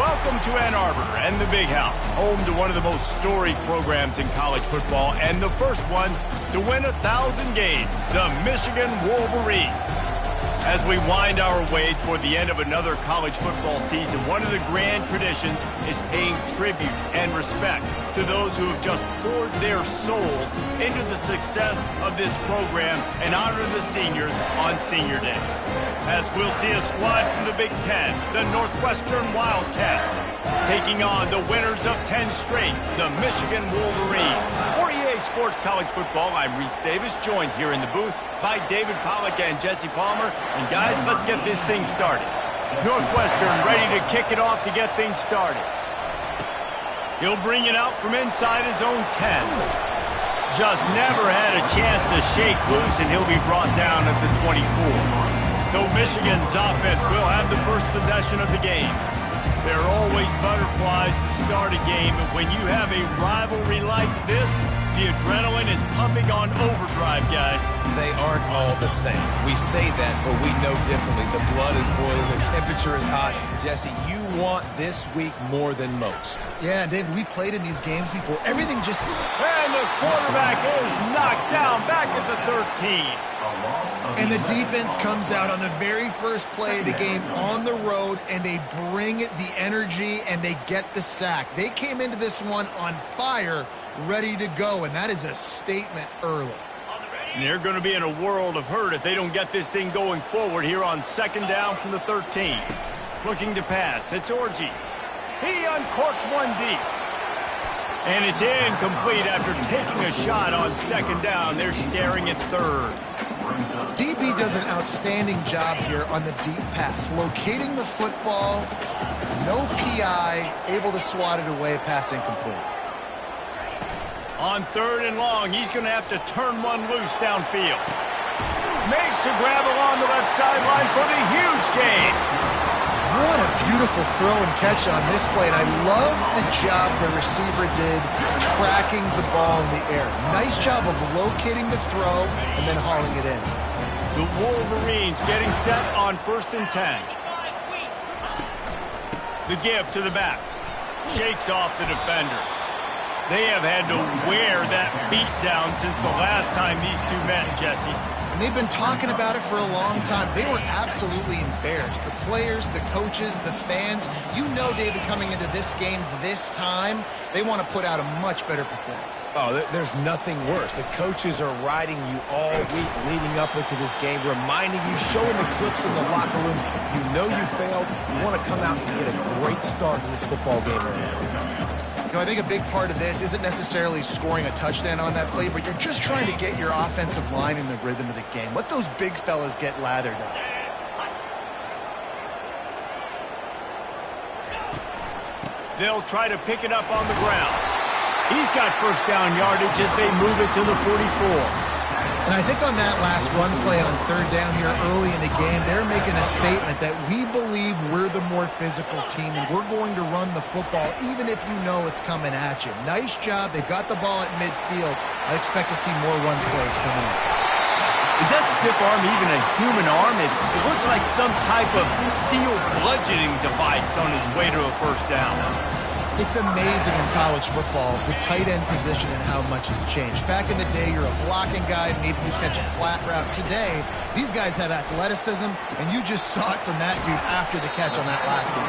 Welcome to Ann Arbor and the Big House, home to one of the most storied programs in college football and the first one to win 1,000 games, the Michigan Wolverines. As we wind our way toward the end of another college football season, one of the grand traditions is paying tribute and respect to those who have just poured their souls into the success of this program and honor the seniors on Senior Day. As we'll see a squad from the Big Ten, the Northwestern Wildcats, taking on the winners of 10 straight, the Michigan Wolverines. For EA Sports College Football, I'm Reese Davis, joined here in the booth by David Pollack and Jesse Palmer. And guys, let's get this thing started. Northwestern ready to kick it off to get things started. He'll bring it out from inside his own 10. Just never had a chance to shake loose, and he'll be brought down at the 24. So Michigan's offense will have the first possession of the game. There are always butterflies to start a game, but when you have a rivalry like this, the adrenaline is pumping on overdrive, guys. They aren't all the same. We say that, but we know differently. The blood is boiling, the temperature is hot. Jesse, you want this week more than most. Yeah, David, we played in these games before. Everything just... And the quarterback is knocked down back at the 13. And the defense comes out on the very first play of the game on the road, and they bring the energy, and they get the sack. They came into this one on fire, ready to go, and that is a statement early. And they're going to be in a world of hurt if they don't get this thing going forward here on second down from the 13. Looking to pass. It's Orji. He uncorks one deep. And it's incomplete after taking a shot on second down. They're staring at third. DB does an outstanding job here on the deep pass, locating the football, no PI, able to swat it away, pass incomplete. On third and long, he's going to have to turn one loose downfield. Makes the grab along the left sideline for the huge gain. What a beautiful throw and catch on this play, and I love the job the receiver did tracking the ball in the air. Nice job of locating the throw and then hauling it in. The Wolverines getting set on 1st and 10. The give to the back. Shakes off the defender. They have had to wear that beat down since the last time these two met, Jesse. And they've been talking about it for a long time. They were absolutely embarrassed. The players, the coaches, the fans. You know, David, coming into this game this time, they want to put out a much better performance. Oh, there's nothing worse. The coaches are riding you all week leading up into this game, reminding you, showing the clips in the locker room. You know you failed. You want to come out and get a great start in this football game. I think a big part of this isn't necessarily scoring a touchdown on that play, but you're just trying to get your offensive line in the rhythm of the game. Let those big fellas get lathered up. They'll try to pick it up on the ground. He's got first down yardage as they move it to the 44. And I think on that last run play on third down here early in the game, they're making a statement that we believe we're the more physical team and we're going to run the football even if you know it's coming at you. Nice job. They've got the ball at midfield. I expect to see more run plays coming up. Is that stiff arm even a human arm? It looks like some type of steel bludgeoning device on his way to a first down. It's amazing in college football, the tight end position and how much has changed. Back in the day, you're a blocking guy, maybe you catch a flat route. Today, these guys have athleticism, and you just saw it from that dude after the catch on that last one.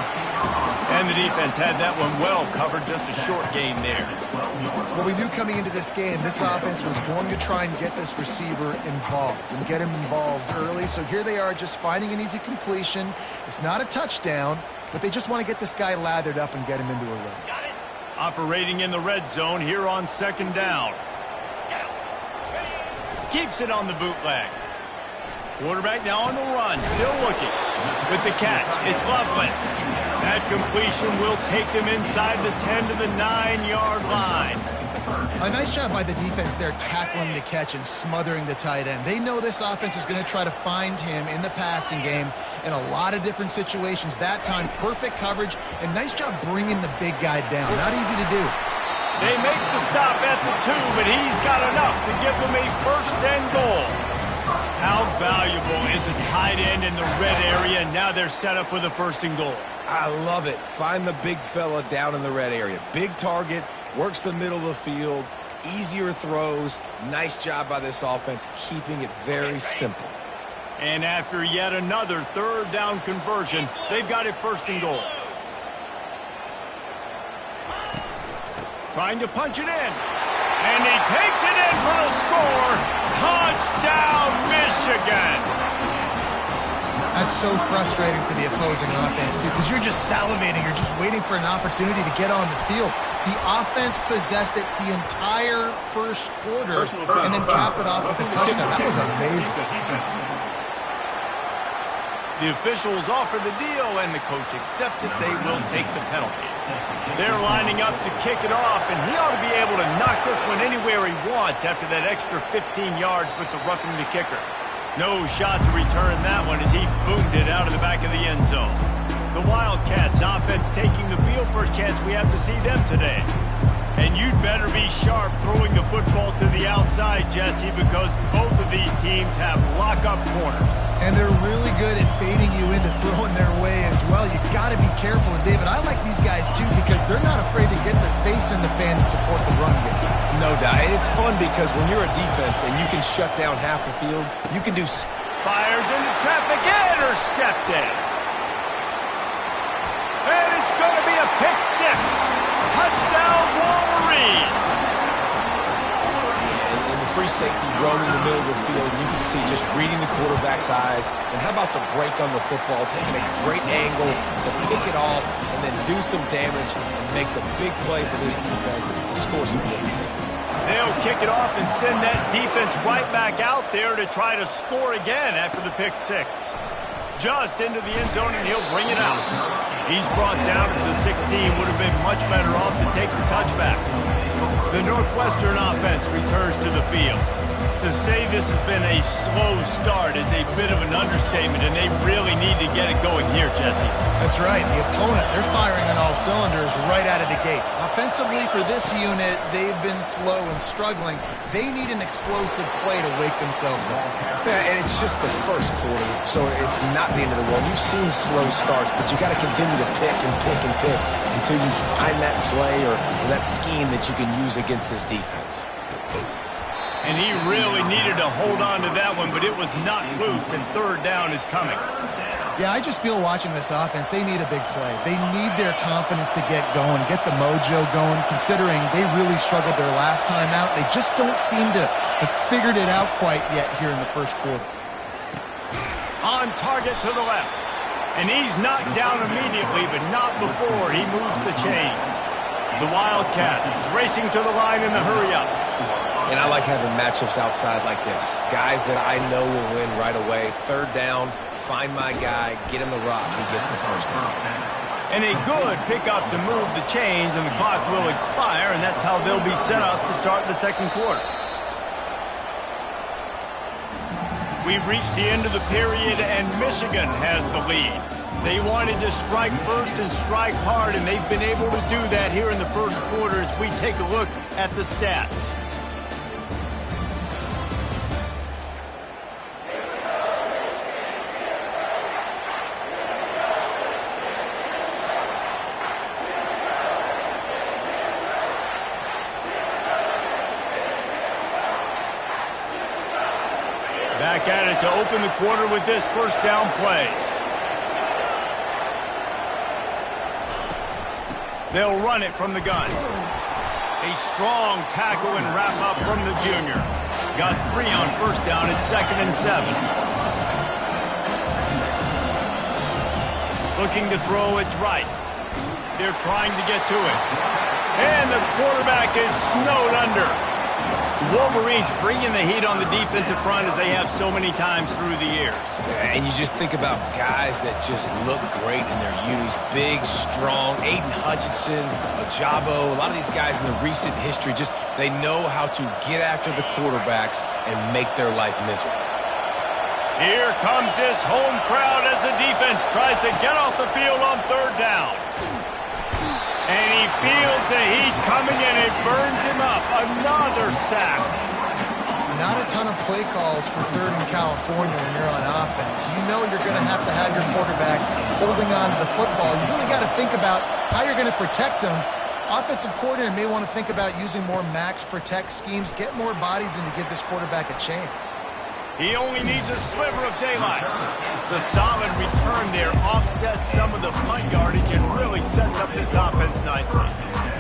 And the defense had that one well covered, just a short gain there. Well, we knew coming into this game, this offense was going to try and get this receiver involved and get him involved early. So here they are just finding an easy completion. It's not a touchdown, but they just want to get this guy lathered up and get him into a run. Operating in the red zone here on second down. Keeps it on the bootleg. Quarterback now on the run, still looking. With the catch, it's Loveland. That completion will take them inside the 10 to the 9-yard line. A nice job by the defense there tackling the catch and smothering the tight end. They know this offense is going to try to find him in the passing game in a lot of different situations. That time, perfect coverage, and nice job bringing the big guy down. Not easy to do. They make the stop at the 2, but he's got enough to give them a first and goal. How valuable is a tight end in the red area? Now they're set up with a 1st and goal. I love it. Find the big fella down in the red area. Big target, works the middle of the field, easier throws. Nice job by this offense, keeping it very simple. And after yet another 3rd down conversion, they've got it 1st and goal. Trying to punch it in. And he takes it in for a score. Touchdown, Michigan. That's so frustrating for the opposing offense, too, because you're just salivating. You're just waiting for an opportunity to get on the field. The offense possessed it the entire 1st quarter and then capped it off with a touchdown. That was amazing. The officials offer the deal, and the coach accepts it. They will take the penalty. They're lining up to kick it off, and he ought to be able to knock this one anywhere he wants after that extra 15 yards with the roughing the kicker. No shot to return that one as he boomed it out of the back of the end zone. The Wildcats offense taking the field. First chance we have to see them today. And you'd better be sharp throwing the football to the outside, Jesse, because both of these teams have lock-up corners. And they're really good at baiting you into throwing their way as well. You got to be careful. And, David, I like these guys, too, because they're not afraid to get their face in the fan and support the run game. No doubt. It's fun because when you're a defense and you can shut down half the field, you can do... Fires into traffic, intercepted. And it's going to be a pick 6. Touchdown, Wolverines. And the free safety roaming the middle of the field, you can see just reading the quarterback's eyes. And how about the break on the football, taking a great angle to pick it off and then do some damage and make the big play for this defense to score some points. They'll kick it off and send that defense right back out there to try to score again after the pick 6. Just into the end zone, and he'll bring it out. He's brought down to the 16. Would have been much better off to take the touchback. The Northwestern offense returns to the field. To say this has been a slow start is a bit of an understatement, and they really need to get it going here, Jesse. That's right. The opponent, they're firing on all cylinders right out of the gate. Offensively, for this unit, they've been slow and struggling. They need an explosive play to wake themselves up. Yeah, and it's just the 1st quarter, so it's not the end of the world. You've seen slow starts, but you got to continue to pick and pick and pick until you find that play or that scheme that you can use against this defense. And he really needed to hold on to that one, but it was not loose, and 3rd down is coming. Yeah, I just feel watching this offense, they need a big play. They need their confidence to get going, get the mojo going, considering they really struggled their last time out. They just don't seem to have figured it out quite yet here in the 1st quarter. On target to the left. And he's knocked down immediately, but not before he moves the chains. The Wildcat is racing to the line in the hurry-up. And I like having matchups outside like this. Guys that I know will win right away. 3rd down, find my guy, get him the rock. He gets the 1st down. And a good pickup to move the chains, and the clock will expire, and that's how they'll be set up to start the 2nd quarter. We've reached the end of the period, and Michigan has the lead. They wanted to strike first and strike hard, and they've been able to do that here in the 1st quarter as we take a look at the stats. Back at it to open the quarter with this 1st down play. They'll run it from the gun. A strong tackle and wrap up from the junior. Got 3 on 1st down at 2nd and 7. Looking to throw, it's right. They're trying to get to it. And the quarterback is snowed under. Wolverines bringing the heat on the defensive front as they have so many times through the years. And you just think about guys that just look great in their unis. Big, strong, Aiden Hutchinson, Ajabo, a lot of these guys in the recent history, just they know how to get after the quarterbacks and make their life miserable. Here comes this home crowd as the defense tries to get off the field on 3rd down. And he feels the heat coming in. It burns him up. Another sack. not a ton of play calls for third in California when you're on offense. You know you're going to have your quarterback holding on to the football. You really got to think about how you're going to protect him. Offensive coordinator may want to think about using more max protect schemes, get more bodies in to give this quarterback a chance. He only needs a sliver of daylight. The solid return there offsets some of the punt yardage and really sets up this offense nicely.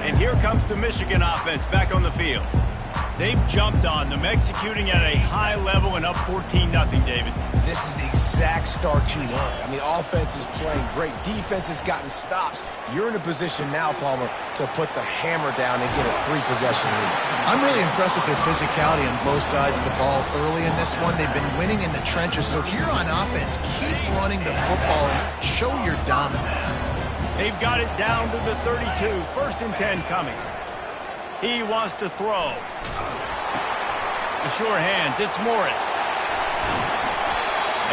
And here comes the Michigan offense back on the field. They've jumped on them, executing at a high level and up 14-0, David. This is the exact start you want. I mean, offense is playing great. Defense has gotten stops. You're in a position now, Palmer, to put the hammer down and get a 3-possession lead. I'm really impressed with their physicality on both sides of the ball early in this one. They've been winning in the trenches. So here on offense, keep running the football and show your dominance. They've got it down to the 32. 1st and 10 coming. He wants to throw. The sure hands, it's Morris.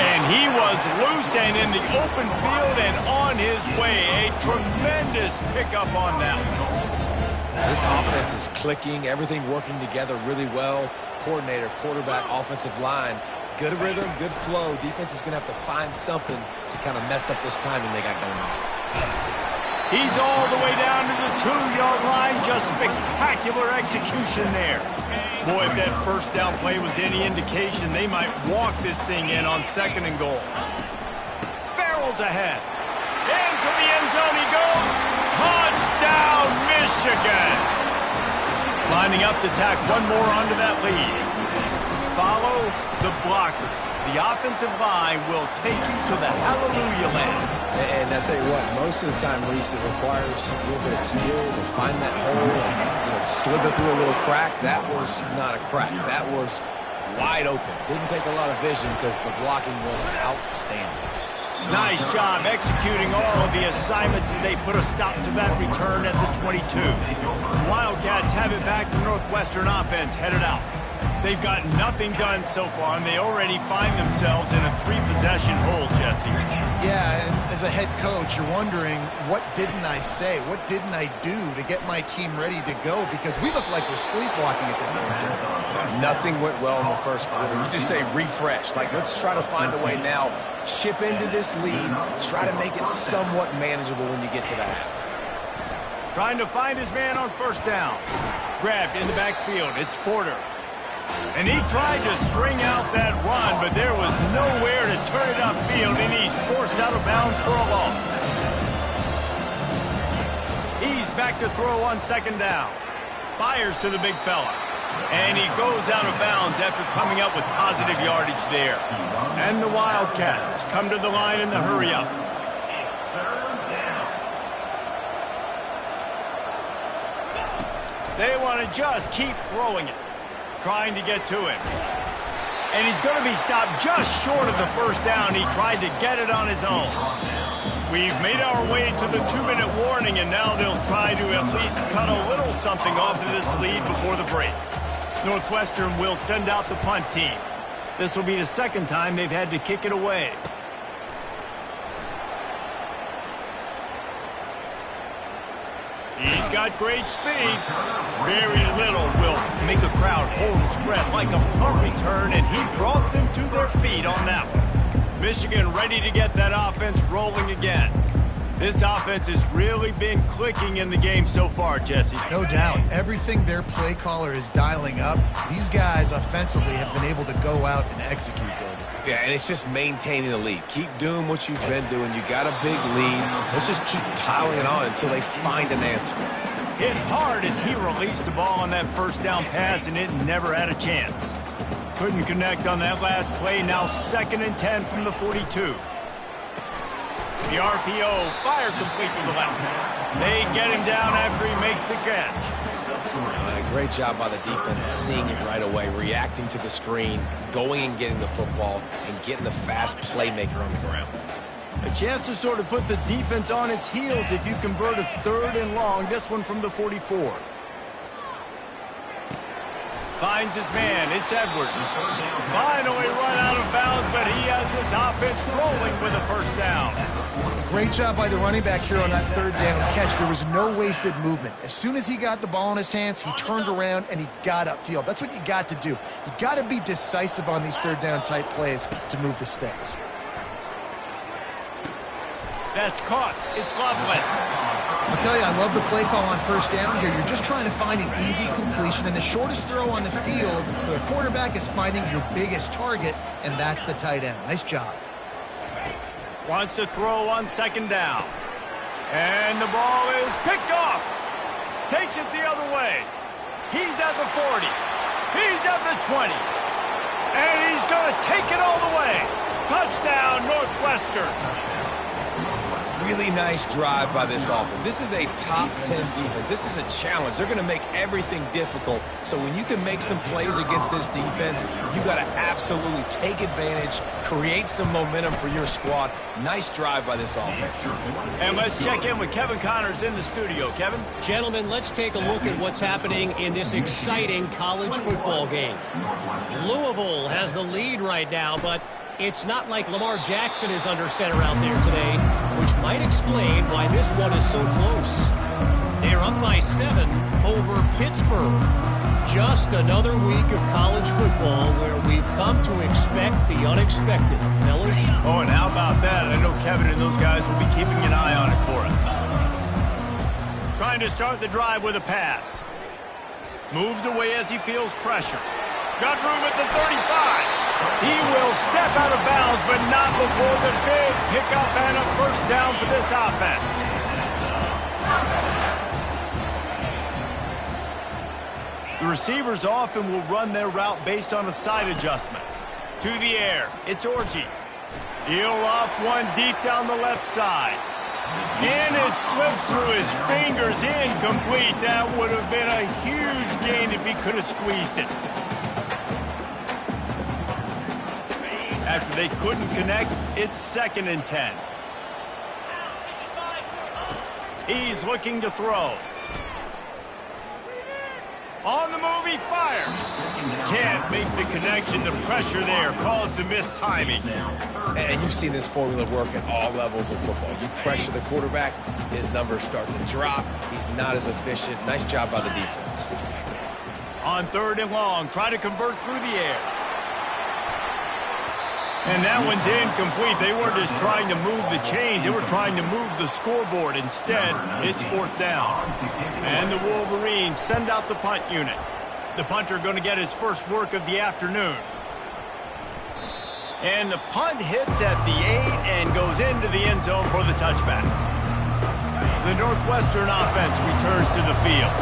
And he was loose and in the open field and on his way. A tremendous pickup on that one. This offense is clicking, everything working together really well. Coordinator, quarterback, offensive line. Good rhythm, good flow. Defense is going to have to find something to kind of mess up this timing they got going on. He's all the way down to the 2-yard line. Just spectacular execution there. Boy, if that first down play was any indication, they might walk this thing in on 2nd and goal. Farrell's ahead. Into the end zone he goes. Touchdown, Michigan. Lining up to tack one more onto that lead. Follow the blockers. The offensive line will take you to the hallelujah land. And I tell you what, most of the time, Reese, it requires a little bit of skill to find that hole and slither through a little crack. That was not a crack. That was wide open. Didn't take a lot of vision because the blocking was outstanding. Nice job executing all of the assignments as they put a stop to that return at the 22. Wildcats have it back to Northwestern offense headed out. They've got nothing done so far, and they already find themselves in a 3-possession hole, Jesse. Yeah, and as a head coach, you're wondering, what didn't I say? What didn't I do to get my team ready to go? Because we look like we're sleepwalking at this point. Nothing went well in the first quarter. You just say refresh. Like, let's try to find a way now. Chip into this lead. Try to make it somewhat manageable when you get to the half. Trying to find his man on 1st down. Grabbed in the backfield. It's Porter. And he tried to string out that run, but there was nowhere to turn it upfield, and he's forced out of bounds for a loss. He's back to throw on 2nd down. Fires to the big fella. And he goes out of bounds after coming up with positive yardage there. And the Wildcats come to the line in the hurry-up. They want to just keep throwing it. Trying to get to him. And he's going to be stopped just short of the 1st down. He tried to get it on his own. We've made our way to the 2-minute warning, and now they'll try to at least cut a little something off of this lead before the break. Northwestern will send out the punt team. This will be the 2nd time they've had to kick it away. He's got great speed. Very little will make a crowd hold its breath like a punt return, and he brought them to their feet on that one. Michigan ready to get that offense rolling again. This offense has really been clicking in the game so far, Jesse. No doubt. Everything their play caller is dialing up, these guys offensively have been able to go out and execute, David. Yeah, and it's just maintaining the lead. Keep doing what you've been doing. You got a big lead. Let's just keep piling it on until they find an answer. Hit hard as he released the ball on that 1st down pass, and it never had a chance. Couldn't connect on that last play. Now 2nd and 10 from the 42. The RPO, fire complete to the left. They get him down after he makes the catch. Great job by the defense, seeing it right away, reacting to the screen, going and getting the football, and getting the fast playmaker on the ground. A chance to sort of put the defense on its heels if you convert a 3rd and long. This one from the 44. Finds his man. It's Edwards. Finally run out of bounds, but he has this offense rolling with a first down. Great job by the running back here on that third down catch. There was no wasted movement. As soon as he got the ball in his hands, he turned around and he got upfield. That's what you got to do. You got to be decisive on these third down type plays to move the sticks. That's caught. It's Loveland. I'll tell you, I love the play call on first down here. You're just trying to find an easy completion, and the shortest throw on the field for the quarterback is finding your biggest target, and that's the tight end. Nice job. Wants to throw on second down. And the ball is picked off. Takes it the other way. He's at the 40. He's at the 20. And he's going to take it all the way. Touchdown, Northwestern. Really nice drive by this offense. This is a top 10 defense. This is a challenge. They're going to make everything difficult. So when you can make some plays against this defense, you got to absolutely take advantage, create some momentum for your squad. Nice drive by this offense. And let's check in with Kevin Connors in the studio. Kevin? Gentlemen, let's take a look at what's happening in this exciting college football game. Louisville has the lead right now, but it's not like Lamar Jackson is under center out there today, which might explain why this one is so close. They're up by 7 over Pittsburgh. Just another week of college football where we've come to expect the unexpected, fellas. Oh, and how about that? I know Kevin and those guys will be keeping an eye on it for us. Trying to start the drive with a pass. Moves away as he feels pressure. Got room at the 35. He will step out of bounds, but not before the big pickup and a first down for this offense. The receivers often will run their route based on a side adjustment. To the air, it's Orji. He'll off one deep down the left side. And it slips through his fingers, incomplete. That would have been a huge gain if he could have squeezed it. After they couldn't connect, it's 2nd and 10. He's looking to throw. On the move, he fires. Can't make the connection. The pressure there caused the missed timing. And you've seen this formula work at all levels of football. You pressure the quarterback, his numbers start to drop. He's not as efficient. Nice job by the defense. On 3rd and long, try to convert through the air. And that one's incomplete. They weren't just trying to move the chains. They were trying to move the scoreboard. Instead, it's 4th down. And the Wolverines send out the punt unit. The punter going to get his first work of the afternoon. And the punt hits at the 8 and goes into the end zone for the touchback. The Northwestern offense returns to the field.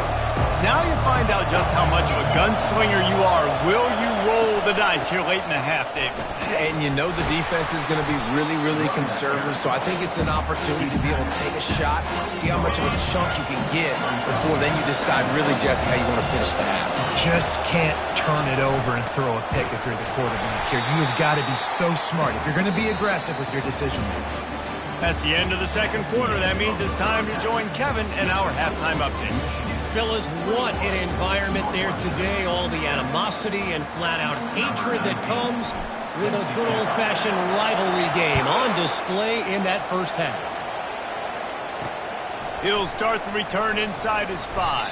Now you find out just how much of a gunslinger you are. Will you roll the dice here late in the half, David? And you know the defense is going to be really, really conservative, so I think it's an opportunity to be able to take a shot, see how much of a chunk you can get before then you decide really, Jesse, how you want to finish the half. Just can't turn it over and throw a pick if you're the quarterback here. You've got to be so smart if you're going to be aggressive with your decision making. That's the end of the 2nd quarter. That means it's time to join Kevin in our halftime update. Fellas, what an environment there today. All the animosity and flat-out hatred that comes with a good old-fashioned rivalry game on display in that first half. He'll start the return inside his 5.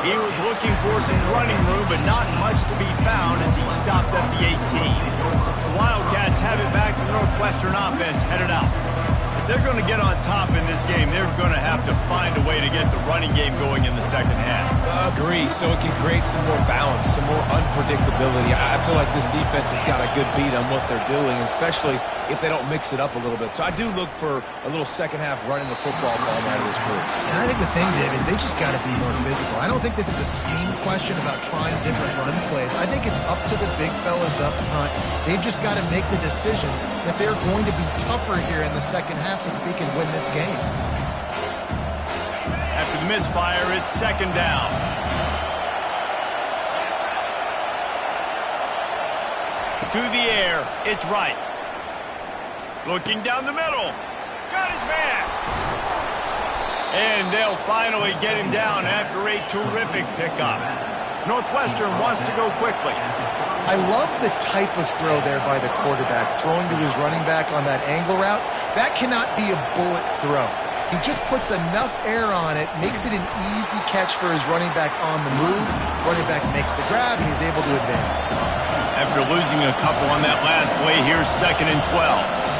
He was looking for some running room, but not much to be found as he stopped at the 18. The Wildcats have it back. The Northwestern offense headed out. If they're going to get on top in this game, they're going to have to find a way to get the running game going in the 2nd half. Agree, so it can create some more balance, some more unpredictability. I feel like this defense has got a good beat on what they're doing, especially if they don't mix it up a little bit. So I do look for a little 2nd half running the football ball out of this group. And I think the thing, Dave, is they just got to be more physical. I don't think this is a scheme question about trying different run plays. I think it's up to the big fellas up front. They've just got to make the decision that they're going to be tougher here in the 2nd half so that they can win this game. After the misfire, it's 2nd down. To the air, it's Wright. Looking down the middle. Got his man. And they'll finally get him down after a terrific pickup. Northwestern wants to go quickly. I love the type of throw there by the quarterback, throwing to his running back on that angle route. That cannot be a bullet throw. He just puts enough air on it, makes it an easy catch for his running back on the move. Running back makes the grab, and he's able to advance it. After losing a couple on that last play, here's 2nd and 12.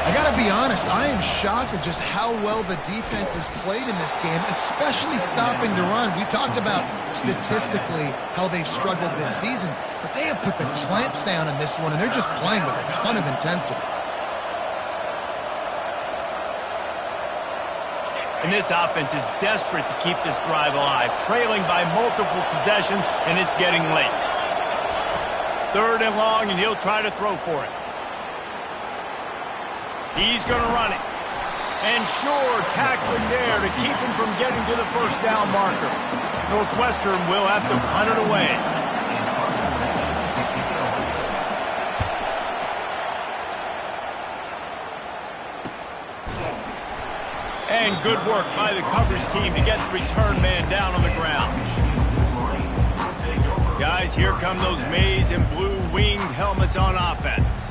I got to be honest, I am shocked at just how well the defense has played in this game, especially stopping the run. We talked about statistically how they've struggled this season, but they have put the clamps down in this one, and they're just playing with a ton of intensity. And this offense is desperate to keep this drive alive, trailing by multiple possessions, and it's getting late. 3rd and long, and he'll try to throw for it. He's going to run it. And sure, tackling there to keep him from getting to the first down marker. Northwestern will have to punt it away. And good work by the coverage team to get the return man down on the ground. Guys, here come those maize and blue winged helmets on offense.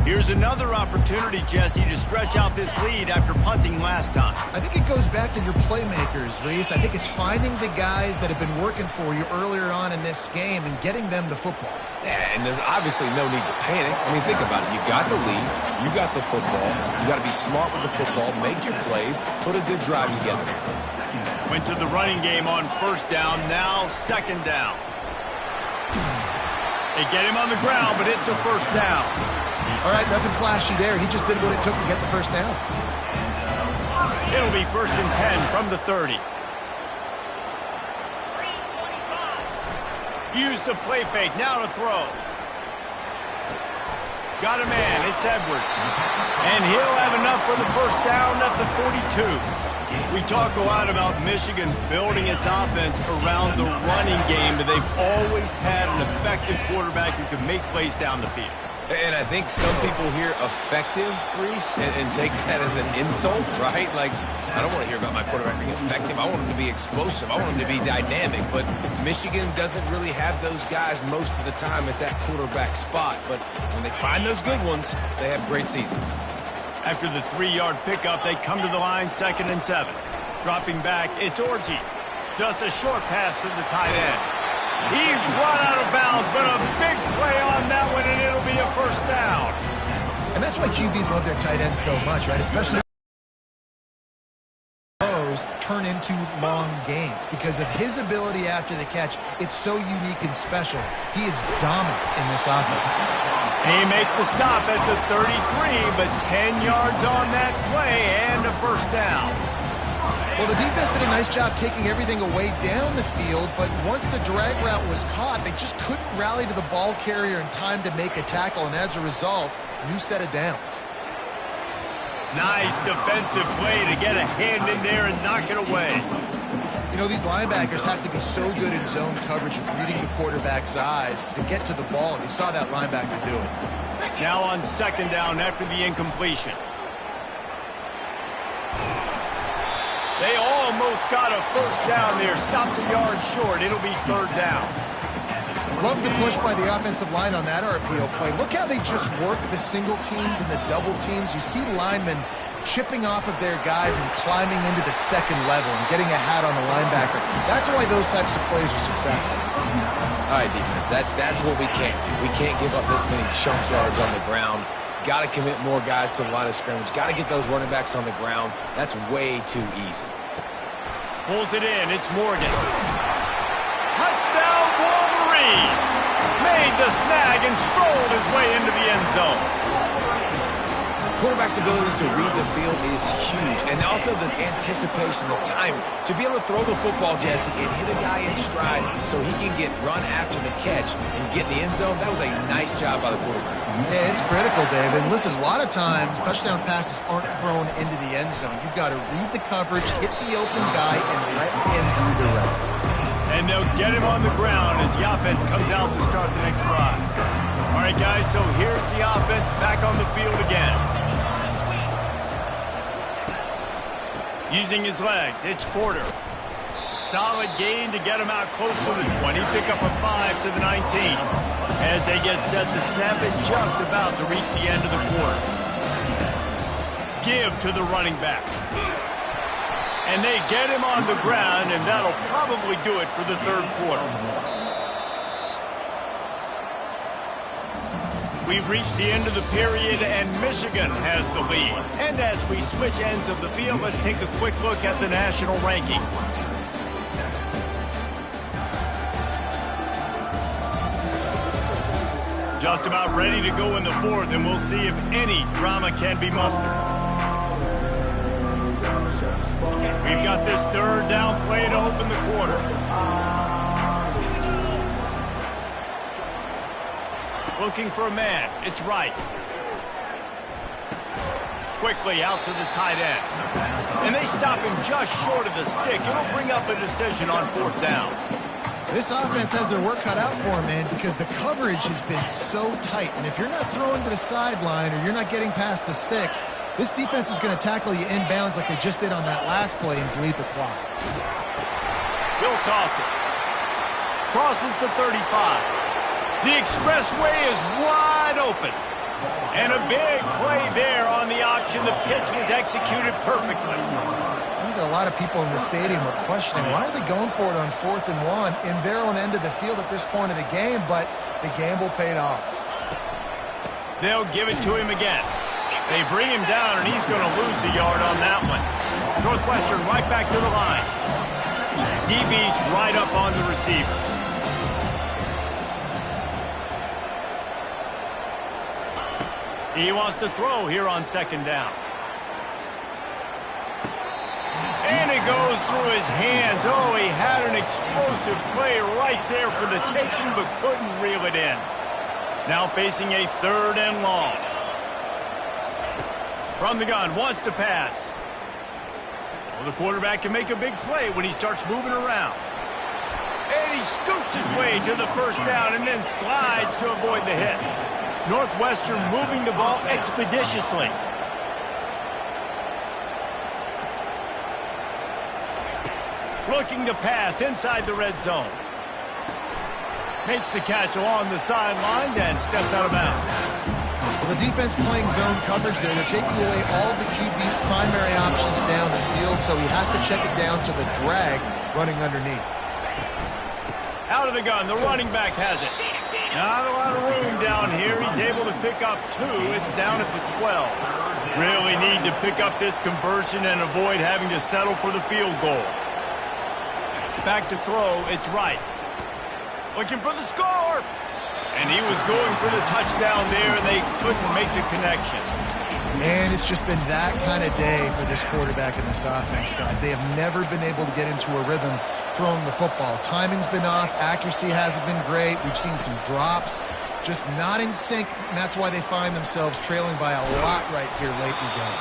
Here's another opportunity, Jesse, to stretch out this lead after punting last time. I think it goes back to your playmakers, Reese. I think it's finding the guys that have been working for you earlier on in this game and getting them the football. Yeah, and there's obviously no need to panic. I mean, think about it. You got the lead. You got the football. You got to be smart with the football, make your plays, put a good drive together. Went to the running game on 1st down, now 2nd down. They get him on the ground, but it's a 1st down. All right, nothing flashy there. He just did what it took to get the 1st down. It'll be 1st and 10 from the 30. Use the play fake, now to throw. Got a man, it's Edwards. And he'll have enough for the 1st down at the 42. We talk a lot about Michigan building its offense around the running game, but they've always had an effective quarterback who can make plays down the field. And I think some people hear effective, Reese, and take that as an insult, right? Like, I don't want to hear about my quarterback being effective. I want him to be explosive. I want him to be dynamic. But Michigan doesn't really have those guys most of the time at that quarterback spot. But when they find those good ones, they have great seasons. After the 3-yard pickup, they come to the line 2nd and 7. Dropping back, it's Orji. Just a short pass to the tight end. He's run out of bounds, but a big play on that one, and it'll be a 1st down. And that's why QBs love their tight ends so much, right? Especially those turn into long gains because of his ability after the catch. It's so unique and special. He is dominant in this offense. He makes the stop at the 33, but 10 yards on that play and a 1st down. Well, the defense did a nice job taking everything away down the field, but once the drag route was caught, they just couldn't rally to the ball carrier in time to make a tackle, and as a result, new set of downs. Nice defensive play to get a hand in there and knock it away. You know, these linebackers have to be so good in zone coverage of reading the quarterback's eyes to get to the ball, and you saw that linebacker do it. Now on 2nd down after the incompletion. They almost got a 1st down there. Stopped a yard short. It'll be 3rd down. Love the push by the offensive line on that RPO play. Look how they just work the single teams and the double teams. You see linemen chipping off of their guys and climbing into the 2nd level and getting a hat on the linebacker. That's why those types of plays are successful. All right, defense, that's what we can't do. We can't give up this many chunk yards on the ground. Got to commit more guys to the line of scrimmage. Got to get those running backs on the ground. That's way too easy. Pulls it in. It's Morgan. Touchdown, Wolverines! Made the snag and strolled his way into the end zone. Quarterback's abilities to read the field is huge, and also the anticipation, the timing. To be able to throw the football, Jesse, and hit a guy in stride so he can get run after the catch and get in the end zone, that was a nice job by the quarterback. Yeah, it's critical, David. And listen, a lot of times, touchdown passes aren't thrown into the end zone. You've got to read the coverage, hit the open guy, and let him do the rest. And they'll get him on the ground as the offense comes out to start the next drive. All right, guys, so here's the offense back on the field again. Using his legs, it's Porter. Solid gain to get him out close to the 20. Pick up a 5 to the 19. As they get set to snap it, just about to reach the end of the quarter. Give to the running back. And they get him on the ground, and that'll probably do it for the third quarter. We've reached the end of the period, and Michigan has the lead. And as we switch ends of the field, let's take a quick look at the national rankings. Just about ready to go in the fourth, and we'll see if any drama can be mustered. We've got this third down play to open the quarter. Looking for a man. It's right. Quickly out to the tight end. And they stop him just short of the stick. It'll bring up a decision on fourth down. This offense has their work cut out for them, man, because the coverage has been so tight. And if you're not throwing to the sideline or you're not getting past the sticks, this defense is going to tackle you inbounds like they just did on that last play and delete the clock. He'll toss it. Crosses the 35. The expressway is wide open. And a big play there on the option. The pitch was executed perfectly. I think a lot of people in the stadium are questioning, why are they going for it on 4th and 1 in their own end of the field at this point of the game, but the gamble paid off. They'll give it to him again. They bring him down, and he's going to lose a yard on that one. Northwestern right back to the line. DB's right up on the receiver. He wants to throw here on second down. And it goes through his hands. Oh, he had an explosive play right there for the taking, but couldn't reel it in. Now facing a third and long. From the gun, wants to pass. Well, the quarterback can make a big play when he starts moving around. And he scoots his way to the first down and then slides to avoid the hit. Northwestern moving the ball expeditiously. Looking to pass inside the red zone. Makes the catch along the sidelines and steps out of bounds. Well, the defense playing zone coverage there. They're taking away all of the QB's primary options down the field, so he has to check it down to the drag running underneath. Out of the gun, the running back has it. Not a lot of room down here. He's able to pick up 2. It's down at the 12. Really need to pick up this conversion and avoid having to settle for the field goal. Back to throw, it's right. Looking for the score! And he was going for the touchdown there, and they couldn't make the connection. And it's just been that kind of day for this quarterback and this offense, guys. They have never been able to get into a rhythm throwing the football. Timing's been off. Accuracy hasn't been great. We've seen some drops. Just not in sync, and that's why they find themselves trailing by a lot right here late in the game.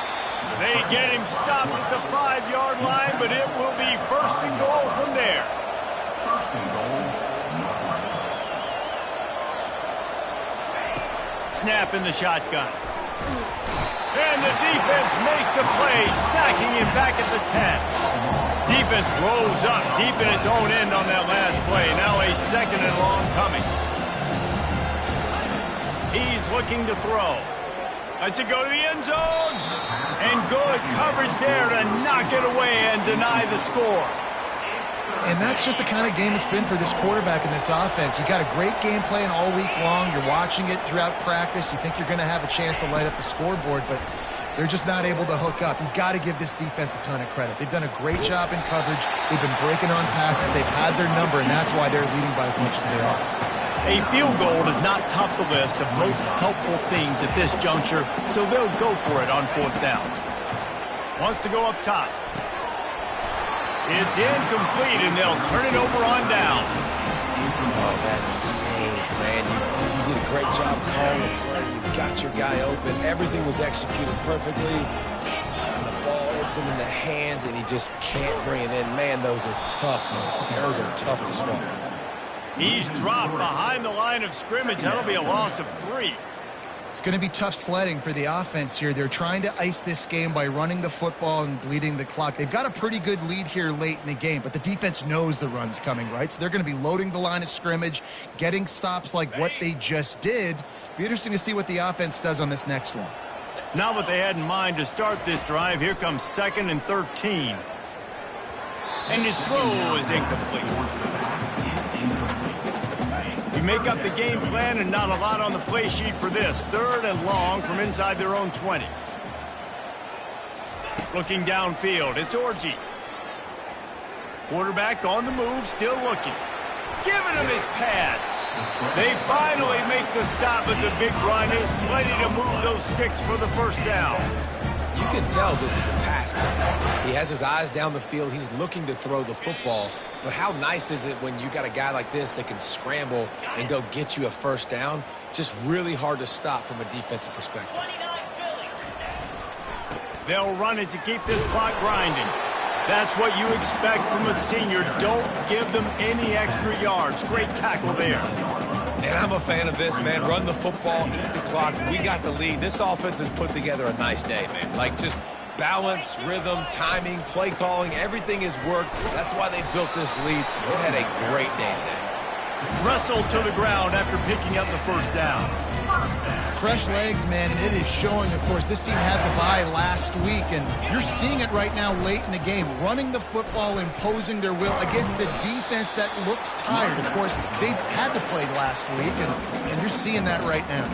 They get him stopped at the 5-yard line, but it will be first and goal from there. Snap in the shotgun. And the defense makes a play, sacking him back at the 10. Defense rolls up deep in its own end on that last play. Now a second and long coming. He's looking to throw. Lets it go to the end zone. And good coverage there to knock it away and deny the score. And that's just the kind of game it's been for this quarterback and this offense. You got a great game plan all week long. You're watching it throughout practice. You think you're going to have a chance to light up the scoreboard, but they're just not able to hook up. You got to give this defense a ton of credit. They've done a great job in coverage. They've been breaking on passes. They've had their number, and that's why they're leading by as much as they are. A field goal does not top the list of most helpful things at this juncture, so they'll go for it on fourth down. Wants to go up top. It's incomplete, and they'll turn it over on downs. Oh, that stings, man. You did a great job calling the play. You got your guy open. Everything was executed perfectly. And the ball hits him in the hands, and he just can't bring it in. Man, those are tough ones. Those are tough to swallow. He's dropped behind the line of scrimmage. That'll be a loss of 3. It's going to be tough sledding for the offense here. They're trying to ice this game by running the football and bleeding the clock. They've got a pretty good lead here late in the game, but the defense knows the run's coming, right? So they're going to be loading the line of scrimmage, getting stops like what they just did. Be interesting to see what the offense does on this next one. Not what they had in mind to start this drive. Here comes 2nd and 13. And his throw is incomplete. You make up the game plan and not a lot on the play sheet for this. 3rd and long from inside their own 20. Looking downfield, it's Orji. Quarterback on the move, still looking. Giving him his pads. They finally make the stop, but the big run is plenty to move those sticks for the first down. You can tell this is a pass play. He has his eyes down the field. He's looking to throw the football. But how nice is it when you got a guy like this that can scramble and go get you a first down? Just really hard to stop from a defensive perspective. They'll run it to keep this clock grinding. That's what you expect from a senior. Don't give them any extra yards. Great tackle there. And I'm a fan of this, man. Run the football, eat the clock. We got the lead. This offense has put together a nice day, man. Like, just balance, rhythm, timing, play calling, everything has worked. That's why they built this lead. They've had a great day today. Wrestled to the ground after picking up the first down. Fresh legs, man, and it is showing. Of course, this team had the bye last week, and you're seeing it right now late in the game. Running the football, imposing their will against the defense that looks tired. Of course, they had to play last week, and you're seeing that right now.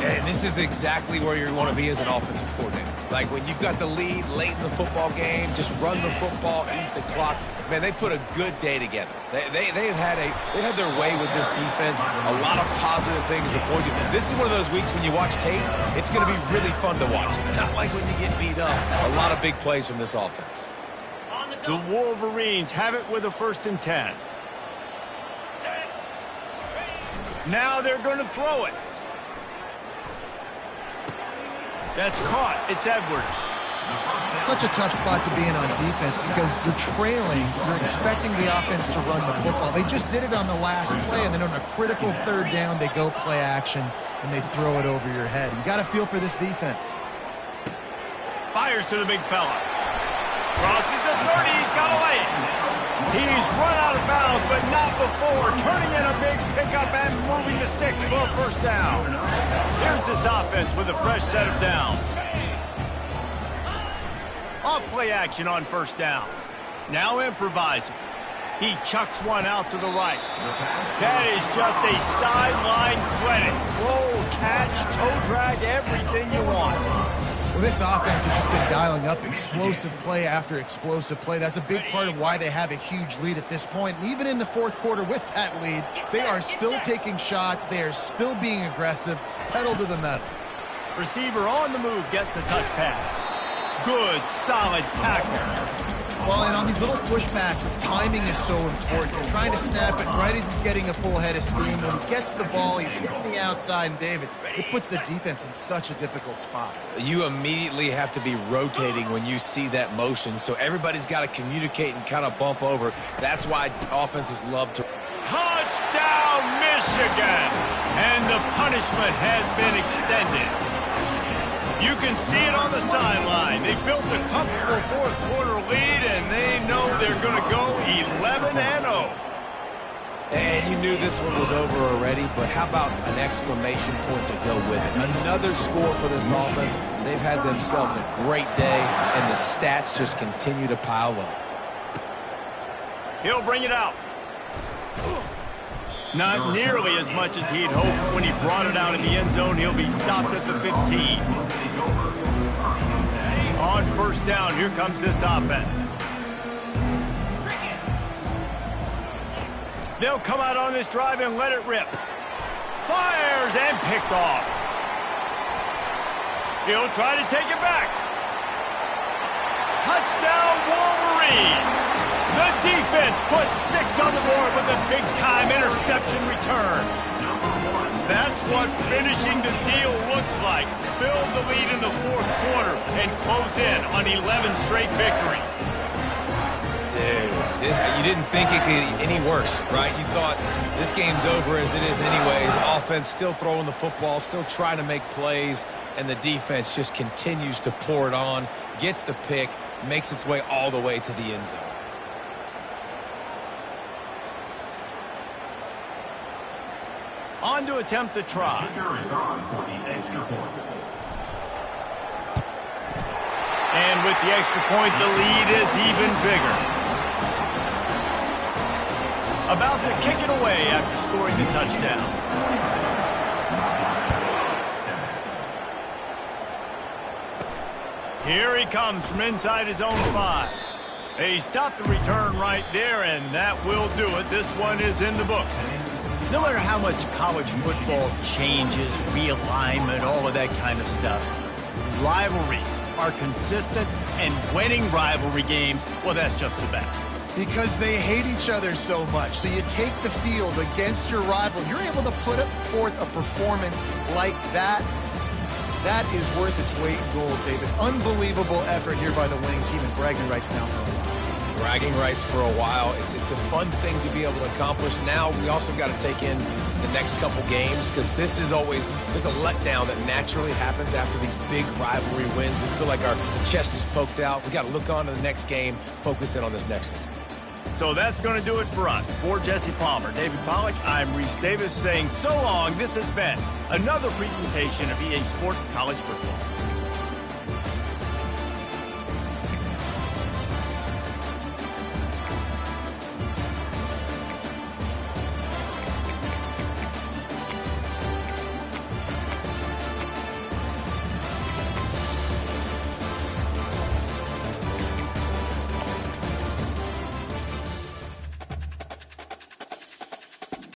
And this is exactly where you want to be as an offensive coordinator. Like, when you've got the lead late in the football game, just run the football, eat the clock. Man, they put a good day together. They've had their way with this defense. A lot of positive things to point to. This is one of those weeks when you watch tape, it's going to be really fun to watch. Not like when you get beat up. A lot of big plays from this offense. The Wolverines have it with a 1st and 10. Now they're going to throw it. That's caught. It's Edwards. Such a tough spot to be in on defense because you're trailing. You're expecting the offense to run the football. They just did it on the last play, and then on a critical 3rd down, they go play action, and they throw it over your head. You got to feel for this defense. Fires to the big fella. Crosses the 30. He's got to lay it. He's run out of bounds, but not before. Turning in a big pickup and moving the sticks for a first down. Here's this offense with a fresh set of downs. Off play action on 1st down. Now improvising. He chucks one out to the right. That is just a sideline credit. Roll, catch, toe drag, everything you want. Well, this offense has just been dialing up explosive play after explosive play. That's a big part of why they have a huge lead at this point. And even in the 4th quarter with that lead, they are still taking shots. They are still being aggressive. Pedal to the metal. Receiver on the move gets the touch pass. Good, solid tackle. Well, and on these little push passes, timing is so important. You're trying to snap it right as he's getting a full head of steam. When he gets the ball, he's hitting the outside, and David, it puts the defense in such a difficult spot. You immediately have to be rotating when you see that motion, so everybody's got to communicate and kind of bump over. That's why offenses love to... Touchdown, Michigan! And the punishment has been extended. You can see it on the sideline. They built a comfortable 4th quarter lead, and they know they're going to go 11-0. And you knew this one was over already, but how about an exclamation point to go with it? Another score for this offense. They've had themselves a great day, and the stats just continue to pile up. He'll bring it out. Not nearly as much as he'd hoped when he brought it out in the end zone. He'll be stopped at the 15. On 1st down, here comes this offense. They'll come out on this drive and let it rip. Fires and picked off. He'll try to take it back. Touchdown, Wolverines. The defense puts 6 on the board with a big-time interception return. That's what finishing the deal looks like. Build the lead in the 4th quarter and close in on 11 straight victories. You didn't think it could be any worse, right? You thought this game's over as it is anyways. Offense still throwing the football, still trying to make plays, and the defense just continues to pour it on, gets the pick, makes its way all the way to the end zone. On to attempt the try. And with the extra point, the lead is even bigger. About to kick it away after scoring the touchdown. Here he comes from inside his own 5. He stopped the return right there, and that will do it. This one is in the book. No matter how much college football changes, realignment, all of that kind of stuff, rivalries are consistent, and winning rivalry games, well, that's just the best. Because they hate each other so much. So you take the field against your rival. You're able to put forth a performance like that. That is worth its weight in gold, David. Unbelievable effort here by the winning team, and bragging rights now for a while. Bragging rights for a while. It's a fun thing to be able to accomplish. Now we also got to take in the next couple games, because this is always, there's a letdown that naturally happens after these big rivalry wins. We feel like our chest is poked out. We got to look on to the next game, focus in on this next one. So that's going to do it for us. For Jesse Palmer, David Pollack, I'm Reese Davis saying so long. This has been another presentation of EA Sports College Football.